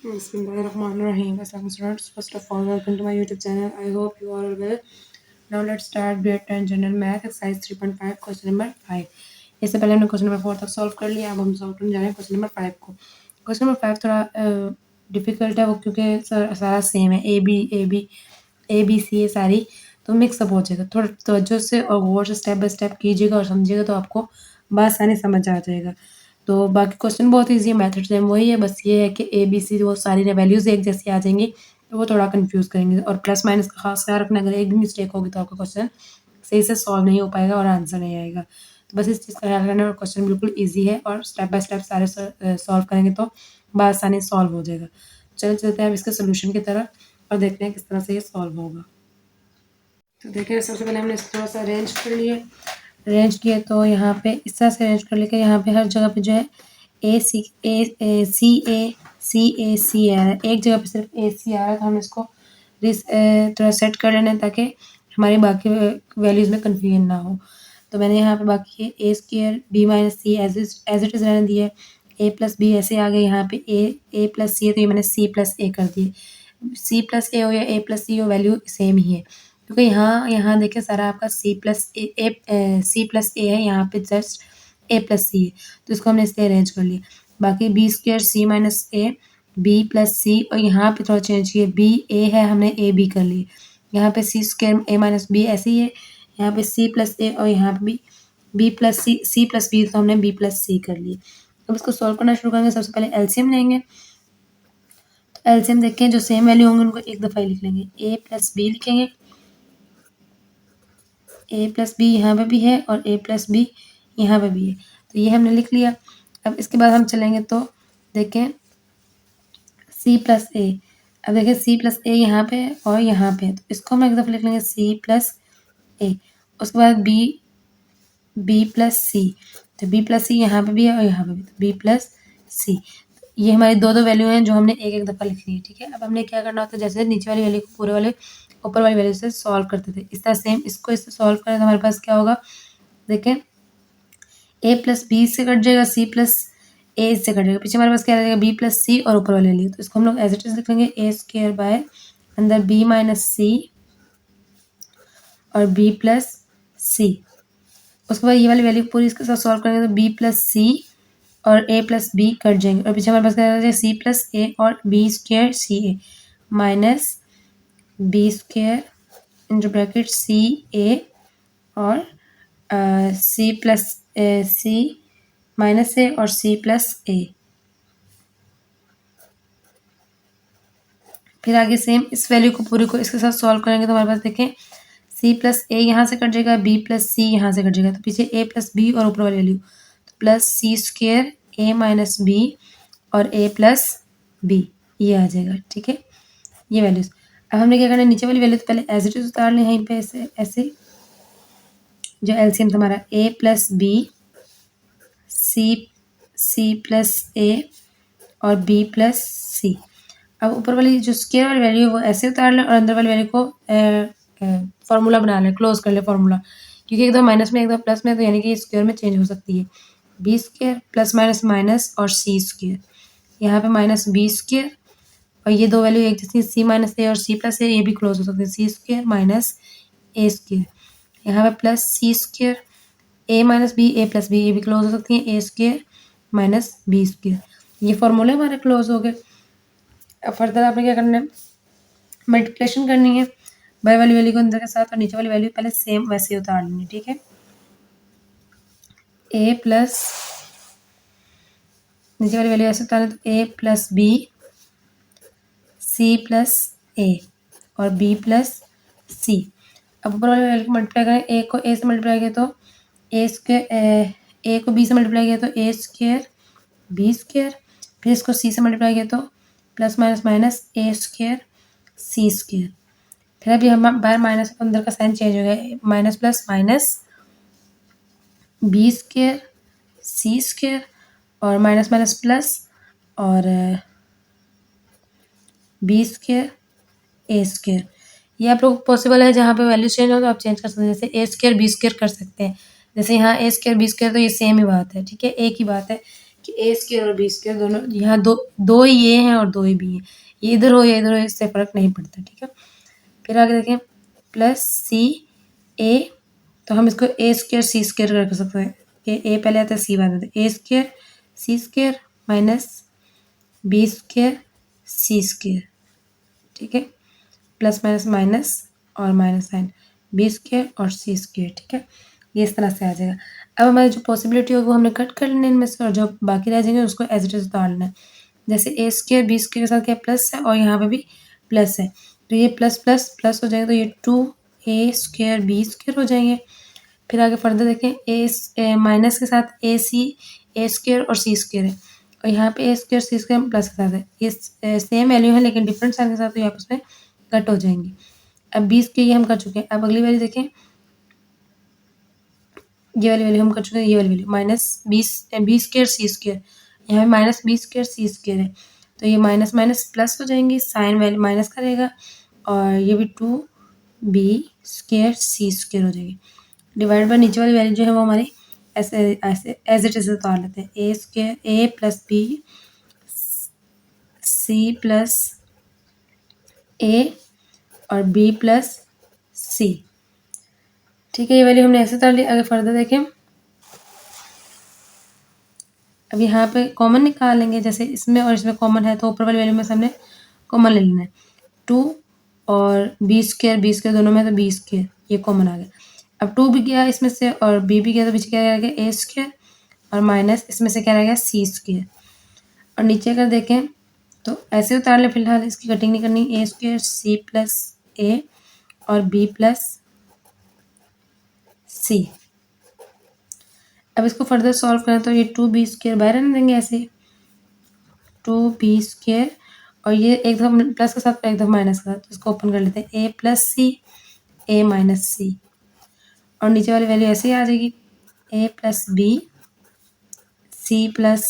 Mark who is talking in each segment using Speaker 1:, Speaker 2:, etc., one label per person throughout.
Speaker 1: Bismillahirrahmanirrahim. Assalamu students. First of all, welcome to my YouTube channel. I hope you all are well. Now let's start grade 10 general math exercise 3.5 question number 5. इससे पहले हमने question number 4 तक solve कर लिया. अब हम solve करने जा रहे हैं क्वेश्चन नंबर 5 को. क्वेश्चन नंबर 5 थोड़ा डिफिकल्ट है वो क्योंकि सारा सेम है. ए बी सी है सारी, तो मिक्सअप हो जाएगा. थोड़ा तवज्जो से और गौर से स्टेप बाय स्टेप कीजिएगा और समझिएगा तो आपको बआसानी समझ आ जाएगा. तो बाकी क्वेश्चन बहुत ईजी है, मेथड सेम वही है, बस ये है कि ए बी सी वो सारी वैल्यूज़ एक जैसी आ जाएंगी तो वो थोड़ा कंफ्यूज करेंगे. और प्लस माइनस का खास ख्याल रखना, अगर एक भी मिस्टेक होगी तो आपका क्वेश्चन सही से सॉल्व नहीं हो पाएगा और आंसर नहीं आएगा. तो बस इस चीज़ का ख्याल रखना. और क्वेश्चन बिल्कुल ईजी है और स्टेप बाय स्टेप सारे सॉल्व करेंगे तो बआसानी सॉल्व हो जाएगा. चलो चलते हैं अब इसके सोल्यूशन की तरफ और देखते हैं किस तरह से ये सॉल्व होगा. तो देखिए सबसे पहले हमने इसको थोड़ा सा अरेंज कर लिए. अरेंज किए तो यहाँ पे इस तरह से अरेंज कर लेकर यहाँ पे हर जगह पे जो है ए सी सी आ रहा है. एक जगह पे सिर्फ ए सी आ रहा है तो हम इसको थोड़ा सेट कर लेना है ताकि हमारी बाकी वैल्यूज़ में कन्फ्यूजन ना हो. तो मैंने यहाँ पे बाकी A square B minus C as it is रहने दिया है. ए प्लस बी ऐसे आ गए. यहाँ पे ए प्लस सी है तो ये मैंने सी प्लस ए कर दिए. सी प्लस ए हो या ए प्लस सी हो, वैल्यू सेम ही है क्योंकि यहाँ देखिए सारा आपका सी प्लस ए है. यहाँ पे जस्ट ए प्लस सी है तो इसको हमने इसलिए अरेंज कर लिया. बाकी B square C minus A B plus C, और यहाँ पे थोड़ा चेंज किया. बी ए है, हमने ए बी कर लिया. यहाँ पे सी स्क्र ए माइनस बी ऐसे ही है. यहाँ पे सी प्लस ए और यहाँ पे भी B plus C plus B, तो हमने बी प्लस सी कर लिया. अब इसको सॉल्व करना शुरू करेंगे. सबसे पहले एलसीएम लेंगे. तो एलसीएम देखें जो सेम वैल्यू होंगे उनको एक दफ़ा ही लिख लेंगे. ए प्लस बी लिखेंगे. ए प्लस बी यहाँ पे भी है और ए प्लस बी यहाँ पे भी है, तो ये हमने लिख लिया. अब इसके बाद हम चलेंगे तो देखें सी प्लस ए. अब देखें सी प्लस ए यहाँ पे और यहाँ पे, तो इसको हम एक दफ़ा लिख लेंगे सी प्लस ए. उसके बाद बी प्लस सी, तो बी प्लस सी यहाँ पे भी है और यहाँ पे भी, तो बी प्लस सी. ये हमारी दो वैल्यू हैं जो हमने एक एक दफ़ा लिख ली है. ठीक है, अब हमने क्या करना होता है, जैसे नीचे वाली वैल्यू को पूरे वाले ऊपर वाली वैल्यू से सॉल्व करते थे, इस तरह सेम इसको इससे सॉल्व करें तो हमारे पास क्या होगा. देखें ए प्लस बी से कट जाएगा, सी प्लस ए से कट जाएगा. पीछे हमारे पास क्या रहेगा, बी प्लस सी और ऊपर वाली वैल्यू. तो इसको हम लोग एज इट इज लिख लेंगे ए स्क्र बाय अंदर बी माइनस सी और बी प्लस सी. उसके बाद ये वाली वैल्यू पूरी इसके साथ सॉल्व करेंगे तो बी प्लस सी और ए प्लस बी कट जाएंगे. और पीछे हमारे पास क्या रहेगा, सी प्लस ए और B square C A minus B square into bracket C A और सी प्लस सी माइनस ए और सी प्लस ए. फिर आगे सेम इस वैल्यू को पूरी को इसके साथ सॉल्व करेंगे तो हमारे पास देखें सी प्लस ए यहाँ से कट जाएगा, बी प्लस सी यहाँ से कट जाएगा, तो पीछे ए प्लस बी और ऊपर वाली वैल्यू तो plus C square A minus B और ए प्लस बी ये आ जाएगा. ठीक है, ये वैल्यूज. अब हमने क्या करना है, नीचे वाली वैल्यू तो पहले एज इट इज उतार लें यहीं पे ऐसे जो एलसीएम था हमारा ए plus B C plus A और बी प्लस सी. अब ऊपर वाली जो स्क्वायर वाली वैल्यू है वो ऐसे उतार लें और अंदर वाली वैल्यू को फार्मूला बना लें, क्लोज कर लें फार्मूला, क्योंकि एक दो माइनस में एक दो प्लस में, तो यानी कि स्क्वायर में चेंज हो सकती है. B square plus minus minus और सी स्क्वायर, यहाँ पे माइनस बी स्क्वायर और ये दो वैल्यू एक जैसी सी माइनस ए और सी प्लस ए, ये भी क्लोज हो सकते हैं. सी स्क्वायर माइनस ए स्क्वायर, यहाँ पे प्लस सी स्क्वायर ए माइनस बी ए प्लस बी, ये भी क्लोज हो सकती हैं. ए स्क्वायर माइनस बी स्क्वायर, ये फॉर्मूले हमारे क्लोज हो गए. अब फर्दर आपने क्या करना है, मल्टीप्लिकेशन करनी है बाय वाली वैल्यू को अंदर के साथ और नीचे वाली वैल्यू पहले सेम वैसे ही उतार लेनी. ठीक है, ए प्लस नीचे वाली वैल्यू ऐसे उतारें तो ए plus B C plus A और बी प्लस सी. अब ऊपर वाली वैल्यू को मल्टीप्लाई करें, ए को ए से मल्टीप्लाई किया तो ए स्क्वायर, ए को बी से मल्टीप्लाई किया तो ए स्क्वायर बी स्क्वायर, फिर इसको सी से मल्टीप्लाई किया तो प्लस माइनस माइनस ए स्क्वायर सी स्क्वायर. फिर अभी हम बाहर माइनस अंदर का साइन चेंज हो गया, minus plus minus B square C square और माइनस माइनस प्लस और बी स्क्वायर ए स्क्वायर. ये आप लोग पॉसिबल है जहाँ पे वैल्यू चेंज हो तो आप चेंज कर सकते हैं, जैसे ए स्क्वायर बी स्क्वायर कर सकते हैं. जैसे यहाँ ए स्क्वायर बी स्क्वायर तो ये सेम ही बात है. ठीक है, एक ही बात है कि ए स्क्वायर और बी स्क्वायर दोनों यहाँ दो ही ये हैं और दो ही बी हैं, ये इधर हो या इधर हो इससे फ़र्क नहीं पड़ता, ठीक है। फिर आगे देखें प्लस सी ए, तो हम इसको ए स्क्वायर सी स्क्वायर कर सकते हैं कि ए पहले आता है सी बाद आता है, ए square C square minus B square C square, ठीक है, प्लस माइनस माइनस और माइनस साइन बी स्क्वायर और सी स्क्वायर, ठीक है, ये इस तरह से आ जाएगा। अब हमारी जो पॉसिबिलिटी होगी वो हमने कट कर लेना इनमें से और जो बाकी रह जाएंगे उसको एज इट इज उतार लेना है। जैसे ए स्क्वायर बी स्क्वायर के साथ क्या प्लस है और यहाँ पे भी प्लस है, तो ये प्लस प्लस प्लस हो जाएगा, तो ये 2a स्क्वायर बी स्क्वायर हो जाएंगे। फिर आगे फर्दर देखें ए माइनस के साथ ए स्क्वायर और सी स्क्वायर है और यहाँ पे ए स्क्वायर सी स्क्वायर प्लस के साथ है, ये सेम वैल्यू है लेकिन डिफरेंट साइन के साथ, तो ये आपस में कट हो जाएंगी। अब 20 के ये हम कर चुके हैं। अब अगली वैल्यू देखें, ये वाली वैल्यू हम कर चुके हैं, ये वाली value minus B square C square, यहाँ पे minus B square C square है, तो ये माइनस माइनस प्लस हो जाएंगी, साइन वैल्यू माइनस का रहेगा और ये भी 2b स्क्वायर सी स्क्वायर हो जाएगी। डिवाइड बाय नीचे वाली वैल्यू जो है वो हमारी ऐसे ऐसे एज इट इज उतार लेते हैं, ए square A plus B C plus A और बी प्लस सी, ठीक है, ये वैल्यू हमने ऐसे उतार ली। अगर फर्दर देखें अब यहाँ पे कॉमन निकालेंगे, जैसे इसमें और इसमें कॉमन है तो ऊपर वाली वैल्यू में से हमने कॉमन ले लेना है, 2 और बी स्क्वायर दोनों में तो बी स्क्वायर ये कॉमन आ गया। अब 2 भी गया इसमें से और बी भी गया, तो पीछे क्या रह गया ए स्क्वायर और माइनस इसमें से क्या रह गया सी स्क्वायर, और नीचे अगर देखें तो ऐसे उतार ले, फिलहाल इसकी कटिंग नहीं करनी, ए स्क्वायर सी प्लस ए और बी प्लस सी। अब इसको फर्दर सॉल्व करें तो ये 2b स्क्वायर बाहर रहने देंगे ऐसे, 2b स्क्वायर और ये एक दफ़ा प्लस के साथ एक दफ़ा माइनस के साथ, तो इसको ओपन कर लेते हैं, ए प्लस सी ए माइनस सी और नीचे वाली वैल्यू ऐसे ही आ जाएगी, ए plus B C plus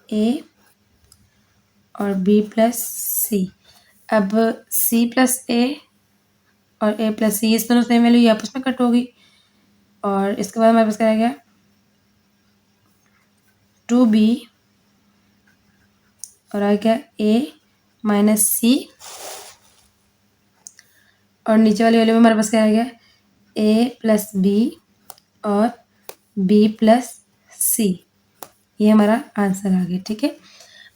Speaker 1: A और बी प्लस सी। अब सी प्लस ए और ए प्लस सी इस दोनों सेम वैल्यू ये आपस में कट होगी और इसके बाद हमारे पास क्या रह गया 2b और आ गया ए माइनस सी और नीचे वाली वैल्यू में हमारे पास क्या रह गया ए प्लस बी और बी प्लस सी, ये हमारा आंसर आ गया, ठीक है।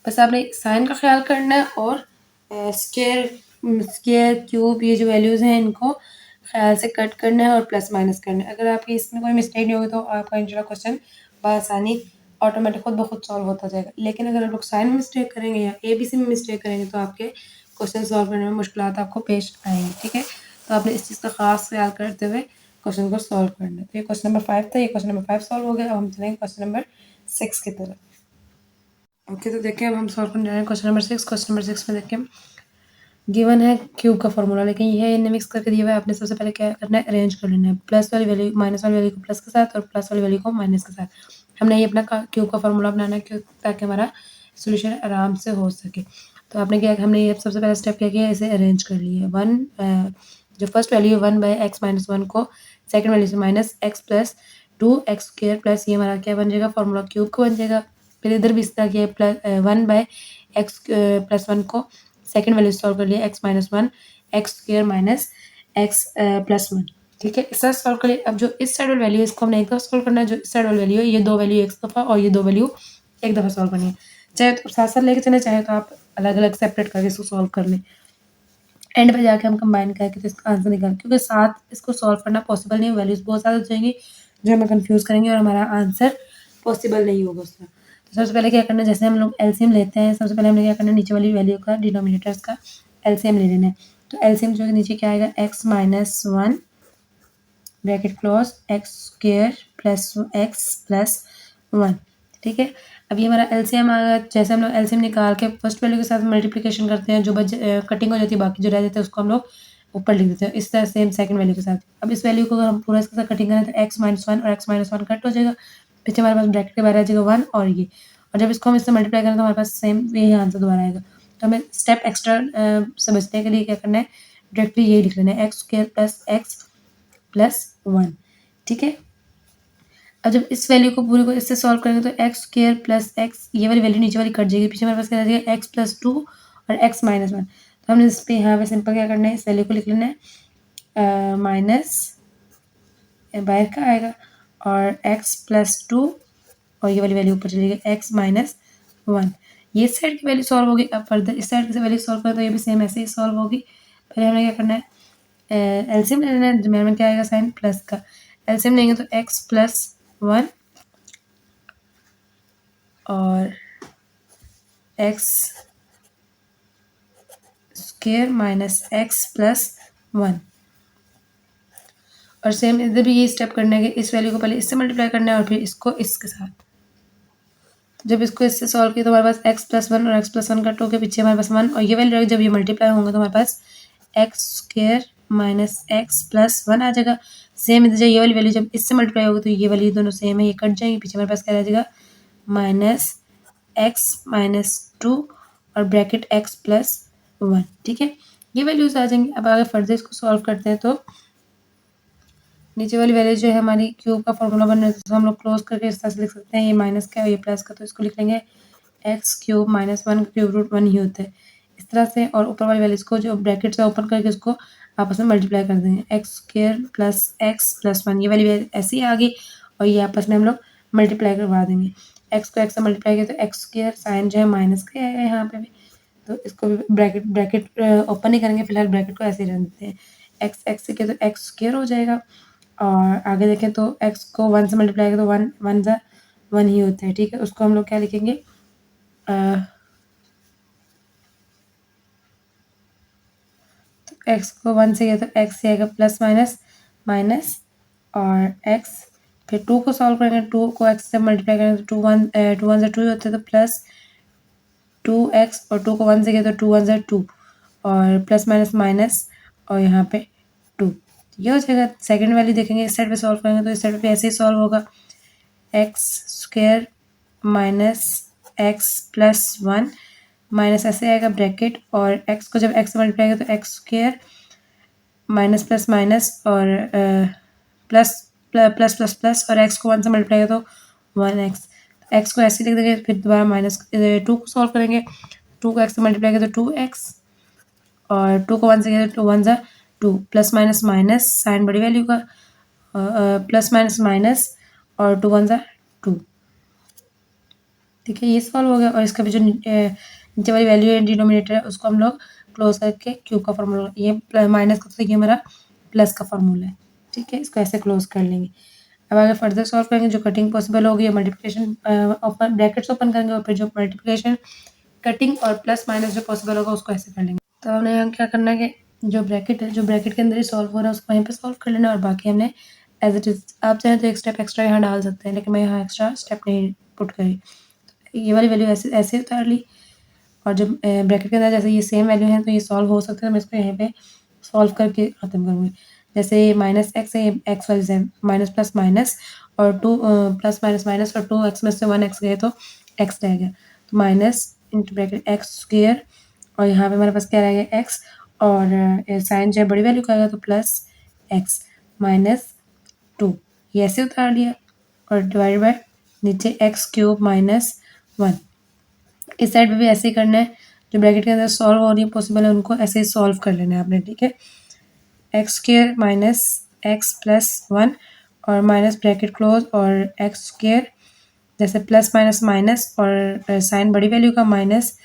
Speaker 1: बस आपने साइन का ख्याल करना है और स्क्वायर क्यूब ये जो वैल्यूज़ हैं इनको ख्याल से कट करना है और प्लस माइनस करना है। अगर आपकी इसमें कोई मिस्टेक नहीं होगी तो आपका इंशाल्लाह क्वेश्चन बआसानी ऑटोमेटिक खुद ब खुद सॉल्व होता जाएगा, लेकिन अगर आप लोग साइन में मिस्टेक करेंगे या ABC में मिस्टेक करेंगे तो आपके क्वेश्चन सॉल्व करने में मुश्किलात आपको पेश आएंगी, ठीक है। तो आपने इस चीज़ का ख़ास ख्याल करते हुए क्वेश्चन को सॉल्व करना है। तो ये क्वेश्चन नंबर 5 था, ये क्वेश्चन नंबर 5 सॉल्व हो गया। अब हम चलेंगे क्वेश्चन नंबर 6 की तरफ। ओके, तो देखिए अब हम सॉल्व करने जा रहे हैं क्वेश्चन नंबर 6। क्वेश्चन नंबर 6 में देखिए गिवन है क्यूब का फॉर्मूला, लेकिन ये इन्हें मिक्स करके दिया हुआ है। आपने सबसे पहले क्या करना है अरेंज कर लेना है, प्लस वाली वैल्यू माइनस वाली वैल्यू को प्लस के साथ और प्लस वाली वैल्यू को माइनस के साथ। हमने ये अपना क्यूब का फॉर्मूला बनाना है ताकि हमारा सोल्यूशन आराम से हो सके। तो आपने क्या हमने ये सबसे पहला स्टेप क्या किया, इसे अरेंज कर लिया। जो फर्स्ट वैल्यू 1/x-1 को सेकंड वैल्यू से minus X plus 2x² plus ये हमारा क्या बन जाएगा फॉर्मूला क्यूब का बन जाएगा। फिर इधर भी इस तरह किया प्लस 1/x+1 को सेकंड वैल्यू सॉल्व कर लिया x-1 x² माइनस x+1, ठीक है। इस तरह सॉल्व करिए। अब जो इस साइड वाली वैल्यू है इसको हमने एक दफ़ा सॉल्व करना है, जो इस साइड वाली वैल्यू है ये दो वैल्यू एक दफ़ा और ये दो वैल्यू एक दफ़ा सॉल्व करनी है। चाहे तो साथ साथ लेके चले, चाहे तो आप अलग अलग सेपरेट करके इसको सॉल्व कर लें। एंड पे जाके हम कंबाइन करके तो इसका आंसर निकाल, क्योंकि साथ इसको सॉल्व करना पॉसिबल नहीं है, वैल्यूज़ बहुत ज़्यादा हो जाएंगी जो हमें कंफ्यूज करेंगे और हमारा आंसर पॉसिबल नहीं होगा उसमें। तो सबसे पहले क्या करना है, जैसे हम लोग एलसीएम लेते हैं, सबसे पहले हमने क्या करना है नीचे वाली वैल्यू का डिनोमिनेटर्स का एलसीएम ले लेना है। तो एलसीएम जो है नीचे क्या आएगा x-1 bracket close x² plus x+1, ठीक है। अब ये हमारा एलसीएम आ गया। जैसे हम लोग एलसीएम निकाल के फर्स्ट वैल्यू के साथ मल्टीप्लिकेशन करते हैं, जो कटिंग हो जाती है बाकी जो रह जाता है उसको हम लोग ऊपर लिख देते हैं, इस तरह सेम सेकंड वैल्यू के साथ। अब इस वैल्यू को अगर हम पूरा इसके साथ कटिंग करें तो x-1 और x-1 कट हो जाएगा, पीछे हमारे पास ब्रैकेट के बाहर आ जाएगा 1 और ये, और जब इसको हम इससे मल्टीप्लाई करें तो हमारे पास सेम यही आंसर दोबारा आएगा। तो हमें स्टेप एक्स्ट्रा से बचने के लिए क्या करना है, डायरेक्टली यही लिख लेना है x² प्लस x+1, ठीक है। अब जब इस वैल्यू को पूरे को इससे सॉल्व करेंगे तो एक्स स्क्वायर प्लस एक्स, ये वाली वैल्यू नीचे वाली कट जाएगी, पीछे हमारे पास क्या रह जाएगा एक्स प्लस टू और एक्स माइनस वन। तो हमने इस पे यहाँ पे सिंपल क्या करना है, इस वैल्यू को लिख लेना है माइनस, बाहर का आएगा, और एक्स प्लस टू और ये वाली वैल्यू ऊपर चली गई एक्स माइनस वन। ये इस साइड की वैल्यू सॉल्व होगी। अब फर्दर इस साइड की वैल्यू सॉल्व करें तो ये भी सेम ऐसे ही सॉल्व होगी। पहले हमें क्या करना है, एलसीएम ले लेना है, जिसमें हमें क्या आएगा साइन प्लस का, एलसीएम लेंगे तो एक्स प्लस वन और x square minus X plus one. और सेम इधर भी ये स्टेप करना है कि इस वैल्यू को पहले इससे मल्टीप्लाई करना है और फिर इसको इसके साथ। जब इसको इससे सॉल्व किया तो हमारे पास एक्स प्लस वन और एक्स प्लस वन कट होकर पीछे हमारे पास वन, और ये वैल्यू जब ये मल्टीप्लाई होंगे तो हमारे पास X square minus X plus one आ जाएगा। सेम इधर ये वाली वैल्यू जब इससे मल्टीप्लाई होगी तो ये वाली दोनों सेम है, ये कट जाएंगे, पीछे हमारे पास क्या रह जाएगा माइनस एक्स माइनस टू और ब्रैकेट एक्स प्लस वन। ठीक है, ये वैल्यूज आ जाएंगी। अब आगे फर्दर इसको सॉल्व करते हैं तो नीचे वाली वैल्यू जो है हमारी क्यूब का फॉर्मूला बन रहा है तो हम लोग क्लोज करके इस तरह से लिख सकते हैं, ये माइनस का है ये प्लस का, तो इसको लिख लेंगे X cube minus one, cube root one ही होता है इस तरह से। और ऊपर वाली वैल्यूज को जो ब्रैकेट से ओपन करके उसको आपस में मल्टीप्लाई कर देंगे, एक्स स्क्वायर प्लस वन, ये वाली ऐसी आ गई और ये आपस में हम लोग मल्टीप्लाई करवा देंगे। एक्स को एक्स से मल्टीप्लाई किया तो एक्स स्क्वायर, साइन जो है माइनस का आएगा यहाँ पे भी, तो इसको भी ब्रैकेट ब्रैकेट ओपन नहीं करेंगे, फिलहाल ब्रैकेट को ऐसे ही रहने देते हैं। एक्स एक्स से किया तो एक्स स्क्वायर हो जाएगा, और आगे देखें तो एक्स को वन से मल्टीप्लाई करें तो वन वन ज़ा वन ही होता है। ठीक है, उसको हम लोग क्या लिखेंगे, तो एक्स को वन से किया तो एक्स से आएगा प्लस माइनस माइनस और एक्स, फिर टू को सॉल्व करेंगे, टू को एक्स से मल्टीप्लाई करेंगे तो टू वन ज़ा टू होता है, तो प्लस टू एक्स, और टू को वन से किया तो टू वन ज़ा टू और प्लस माइनस माइनस और यहाँ पे टू, ये हो जाएगा। सेकंड वैल्यू देखेंगे इस साइड पे सॉल्व करेंगे तो इस साइड पे ऐसे ही सॉल्व होगा, x square minus X plus one minus ऐसे आएगा ब्रैकेट, और एक्स को जब एक्स से मल्टीप्लाई करें तो x square minus plus minus और प्लस प्लस प्लस प्लस, और एक्स को वन से मल्टीप्लाई करें तो वन एक्स, एक्स को ऐसे लिख देंगे, फिर दोबारा माइनस टू को सॉल्व करेंगे, टू को एक्स से मल्टीप्लाई करें तो टू एक्स और टू को वन से किया तो वन ज़ा two, plus minus minus sign बड़ी वैल्यू का, प्लस माइनस माइनस और टू वन ज़ा टू। ठीक है, ये सॉल्व हो गया, और इसका भी जो नीचे वाली वैल्यू है डिनोमिनेटर है उसको हम लोग क्लोज करके क्यूब का फॉर्मूला, ये माइनस का तो ये हमारा प्लस का फॉर्मूला है। ठीक है, इसको ऐसे क्लोज कर लेंगे। अब आगे फर्दर सॉल्व करेंगे, जो कटिंग पॉसिबल होगी मल्टीप्लिकेशन ओपन ब्रैकेट्स ओपन करेंगे, और फिर जो मल्टीप्लिकेशन कटिंग और प्लस माइनस जो पॉसिबल होगा उसको ऐसे कर लेंगे। तो हमने यहाँ क्या करना है कि जो ब्रैकेट है, जो ब्रैकेट के अंदर ही सॉल्व हो रहा है उसको वहीं पे सॉल्व कर लेना, और बाकी हमने एज इट इज, आप चाहें तो एक स्टेप एक्स्ट्रा यहाँ डाल सकते हैं, लेकिन मैं यहाँ एक्स्ट्रा स्टेप नहीं पुट करी, ये वाली वैल्यू ऐसे ऐसे उतार ली, और जब ब्रैकेट के अंदर जैसे ये सेम वैल्यू है तो ये सॉल्व हो सकता है, मैं इसको यहाँ पे सॉल्व करके ख़त्म करूँगी। जैसे माइनस एक्स है, एक्स वाली से माइनस प्लस माइनस और टू प्लस माइनस माइनस और टू एक्स में से वन एक्स गए तो एक्स रह गया, तो minus into bracket x square, और यहाँ पे हमारे पास क्या रह गया एक्स, और साइन जो है बड़ी वैल्यू का आएगा तो प्लस एक्स माइनस टू, ये ऐसे उतार लिया, और डिवाइड बाय नीचे एक्स क्यूब माइनस वन। इस साइड पे भी ऐसे ही करना है, जो ब्रैकेट के अंदर सॉल्व हो रही है पॉसिबल है उनको ऐसे ही सॉल्व कर लेना है आपने। ठीक है, x square minus X plus one और माइनस ब्रैकेट क्लोज, और एक्स स्क्वायर जैसे प्लस माइनस माइनस और साइन बड़ी वैल्यू का माइनस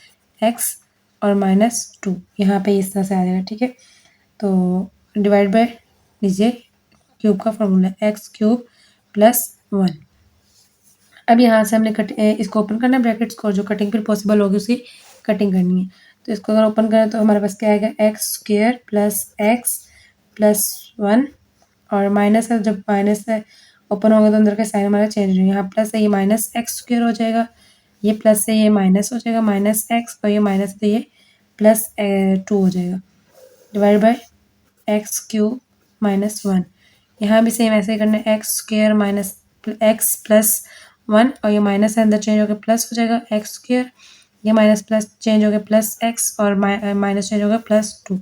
Speaker 1: एक्स और माइनस टू, यहाँ पे इस तरह से आ जाएगा। ठीक है, तो डिवाइड बाय लीजिए क्यूब का formula x cube plus one. अब यहाँ से हमने इसको ओपन करना है ब्रैकेट्स को, जो कटिंग फिर पॉसिबल होगी उसकी कटिंग करनी है। तो इसको अगर ओपन करें तो हमारे पास क्या आएगा एक्स स्क्वायर प्लस वन, और माइनस है, जब माइनस है ओपन होगा तो अंदर का साइन हमारा चेंज हो, यहाँ प्लस है ये माइनस एक्स स्क्वायर हो जाएगा, ये प्लस है ये माइनस हो जाएगा माइनस एक्स, और ये माइनस है तो ये प्लस टू हो जाएगा, divide by x cube minus one. यहाँ भी सेम ऐसे ही करना है, x square minus X plus one, और ये माइनस है अंदर चेंज होकर प्लस हो जाएगा एक्स स्क्वायर, ये माइनस प्लस चेंज हो गया प्लस एक्स, और माइनस चेंज हो गया plus two,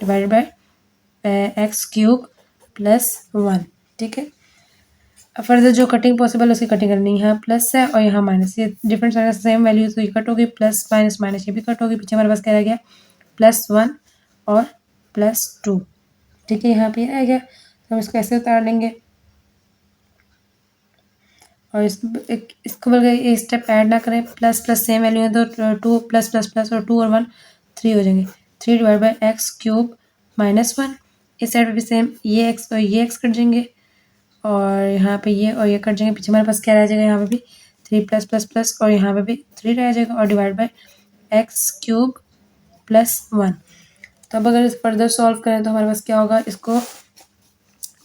Speaker 1: divide by x cube plus one. ठीक है, अब फर्दर जो कटिंग पॉसिबल है उसकी कटिंग करनी है। यहाँ प्लस है और यहाँ माइनस, ये डिफरेंट साइड सेम वैल्यू तो ये कट होगी, प्लस माइनस माइनस ये भी कट होगी। पीछे हमारे पास क्या रह गया, +1 और +2। ठीक है, यहाँ पे आ गया तो हम इसको ऐसे उतार लेंगे और इसको बल्कि ये स्टेप ऐड ना करें, प्लस प्लस सेम वैल्यू है तो 2 प्लस प्लस प्लस और 2 और 1 3 हो जाएंगे। 3 डिवाइड बाई एक्स क्यूब -1। इस साइड पे भी सेम, ये एक्स और ये एक्स कट जाएंगे और यहाँ पे ये और ये कट जाएंगे। पीछे हमारे पास क्या रह जाएगा, यहाँ पे भी 3 प्लस प्लस प्लस और यहाँ पे भी 3 रह जाएगा और डिवाइड बाई एक्स क्यूब +1। तो अब अगर इस फर्दर सॉल्व करें तो हमारे पास क्या होगा, इसको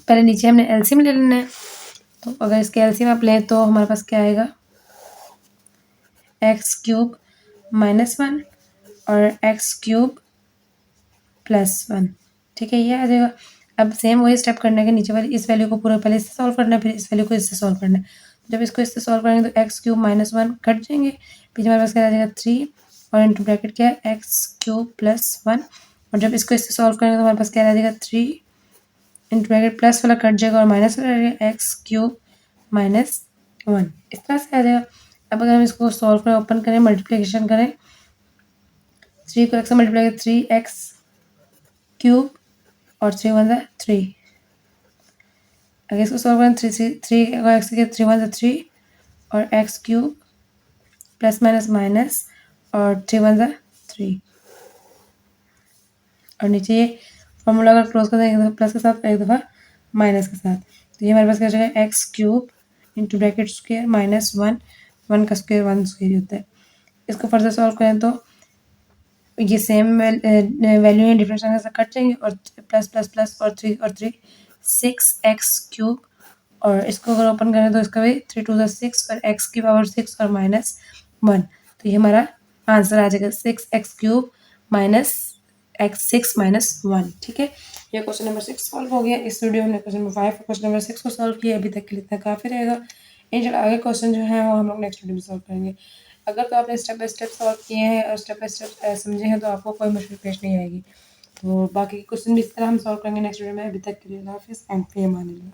Speaker 1: पहले नीचे हमने एलसीएम ले लेना है। तो अगर इसके एलसीएम आप लें तो हमारे पास क्या आएगा, एक्स क्यूब -1 और एक्स क्यूब +1। ठीक है, ये आ जाएगा। अब सेम वही स्टेप करना है कि नीचे वाली इस वैल्यू को पूरा पहले इससे सॉल्व करना है, फिर इस वैल्यू को इससे सॉल्व करना है। जब इसको इससे सॉल्व करेंगे तो एक्स क्यूब -1 कट जाएंगे। पीछे हमारे पास क्या आ जाएगा 3 और इंटू ब्रैकेट क्या है एक्स क्यूब +1। और जब इसको इससे सॉल्व करेंगे तो हमारे पास क्या आ जाएगा 3 इंटू ब्रैकेट प्लस वाला कट जाएगा और माइनस वाला रहेगा एक्स क्यूब -1। इस तरह से आ जाएगा। अब अगर हम इसको सॉल्व करें, ओपन करें, मल्टीप्लिकेशन करें, 3 को एक्स से मल्टीप्लाई करें 3x क्यूब और 3 वन ज़ा 3। अगर इसको सॉल्व करें 3 को एक्स के 3 वन ज़ा 3 और x cube plus minus minus और 3 वन ज़ा 3 और नीचे ये फॉर्मूला अगर क्लोज कर दें एक दफ़ा प्लस के साथ एक दफ़ा माइनस के साथ, तो ये हमारे पास क्या हो जाएगा x cube into bracket square -1, 1 का स्क्वेयर 1 स्क्वेयर होता है। इसको फर्दर सॉल्व करें तो ये सेम वैल्यू है, डिफरेंस आने से कट जाएंगे और प्लस प्लस प्लस और 3 और 3 6x क्यूब और इसको अगर ओपन करें तो इसका भी 3 2 ज़ा 6 और x की पावर 6 और -1। तो ये हमारा आंसर आ जाएगा 6x क्यूब -1। ठीक है, ये क्वेश्चन नंबर 6 सॉल्व हो गया। इस वीडियो में हमने क्वेश्चन नंबर 5 और क्वेश्चन नंबर 6 को सॉल्व किया। अभी तक के लिए इतना काफ़ी रहेगा। इंशाल्लाह आगे क्वेश्चन जो है वो हम लोग नेक्स्ट वीडियो में सॉल्व करेंगे। अगर तो आपने स्टेप बाय स्टेप सॉल्व किए हैं और स्टेप बाय स्टेप समझे हैं तो आपको कोई मुश्किल पेश नहीं आएगी। तो बाकी क्वेश्चन भी इस तरह हम सॉल्व करेंगे नेक्स्ट वीडियो में। अभी तक के लिए अल्लाह हाफ़िज़ एंड फ़ी अमान अल्लाह।